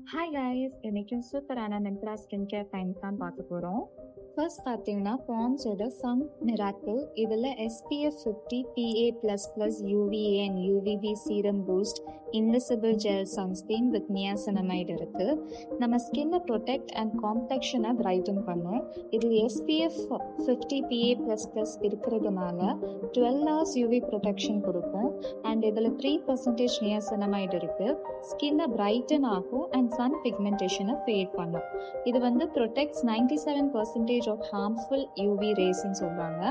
Hi guys, இன்னைக்கும் சூப்பரான Myntra skin care times தான் பார்க்க போகிறோம். ஃபர்ஸ்ட் பார்த்தீங்கன்னா பாண்ட்ஸோட சன் மிராக்கிள். இதில் SPF 50 PA++ UVA and UVB serum boost invisible gel sunscreen with niacinamide இருக்குது. நம்ம ஸ்கின்னை ப்ரொடெக்ட் அண்ட் காம்ப்ளெக்ஷனை பிரைட்டன் பண்ணும். இதில் SPF 50 PA++ இருக்கிறதுனால 12 hours UV ப்ரொடெக்ஷன் கொடுக்கும். அண்ட் இதில் 3% நியாசினமைட் இருக்குது. ஸ்கின்னை பிரைட்டன் ஆகும் அண்ட் சன் பிக்மெண்டேஷனை ஃபேட் பண்ணும். இது ப்ரொடெக்ட்ஸ் 97% ஆஃப் ஹார்ம்ஃபுல் யூவி ரேஸ்ன்னு சொல்கிறாங்க.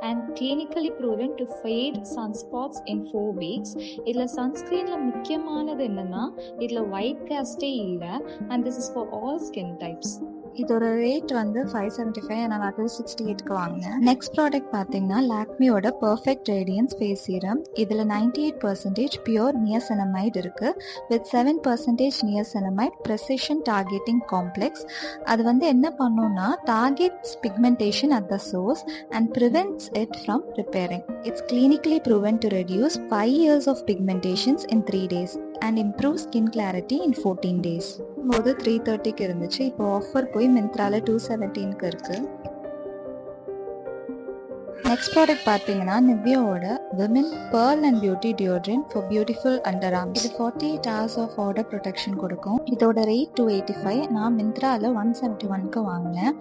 And clinically proven to fade sunspots in 4 weeks. இதில் சன்ஸ்க்ரீனில் முக்கியமானது என்னென்னா இதில் ஒயிட் காஸ்டே இல்லை. And this is for all skin types. இதோட ரேட் 575, நான் அது 68க்கு வாங்கினேன். நெக்ஸ்ட் ப்ராடக்ட் பார்த்தீங்கன்னா லாக்மியோட பர்ஃபெக்ட் ரேடியன்ஸ் ஃபேஸ் சீரம். இதில் 98% பியூர் நியசனமைட் இருக்கு வித் 7% நியசனமைட் ப்ரெசிஷன் டார்கெட்டிங் காம்ப்ளெக்ஸ். அது என்ன பண்ணுன்னா targets pigmentation at the source and prevents it from repairing. It's clinically proven to reduce 5 years of pigmentations in 3 days and improve skin clarity in 14 days. போது 330க்கு இருந்துச்சு, இப்போ offer போய் மிந்த்ரால 217க்கு இருக்கு. Next product பார்த்தீங்கன்னா நிவ்யாவோட women pearl and beauty deodorant for beautiful underarms. இது 48 hours of order protection கொடுக்கும். இதோட ரேட் 285, நான் மிந்த்ரால 171க்கு வாங்கினேன்.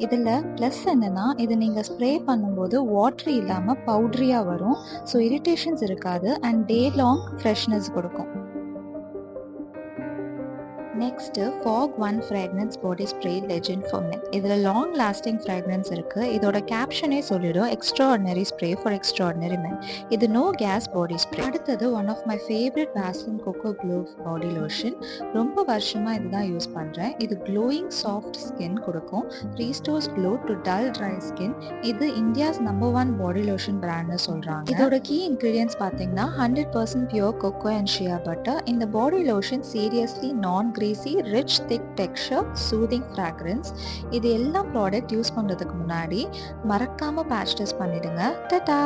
இதில் ப்ளஸ் என்னன்னா இது நீங்கள் ஸ்ப்ரே பண்ணும்போது வாட்ரி இல்லாமல் பவுட்ரியாக வரும். ஸோ இரிட்டேஷன்ஸ் இருக்காது அண்ட் டே லாங் ஃப்ரெஷ்னஸ் கொடுக்கும். Next Fogg 1 fragrance body spray legend for men. இதில் லாங் லாஸ்டிங் ஃப்ராக்ரன்ஸ் இருக்குது. இதோட கேப்ஷனே சொல்லிடும், extraordinary spray for extraordinary men. இது நோ கேஸ் பாடி ஸ்ப்ரே. அடுத்தது one of my favourite Vaseline cocoa glow body lotion. ரொம்ப வருஷமாக இதுதான் யூஸ் பண்ணுறேன். இது க்ளோயிங் சாஃப்ட் ஸ்கின் கொடுக்கும், restores glow to dull dry skin. இது இந்தியாஸ் நம்பர் 1 பாடி லோஷன் பிராண்ட்னு சொல்கிறாங்க. இதோட கீ இன்க்ரீடியன்ஸ் பார்த்தீங்கன்னா 100% pure cocoa and shea butter. இந்த பாடி லோஷன் சீரியஸ்லி நான் rich thick texture, soothing fragrance. இது எல்லா ப்ராடக்ட் யூஸ் பண்ணுறதுக்கு முன்னாடி மறக்காமல் பேட்ச் டெஸ்ட் பண்ணிடுங்க. டட்டா.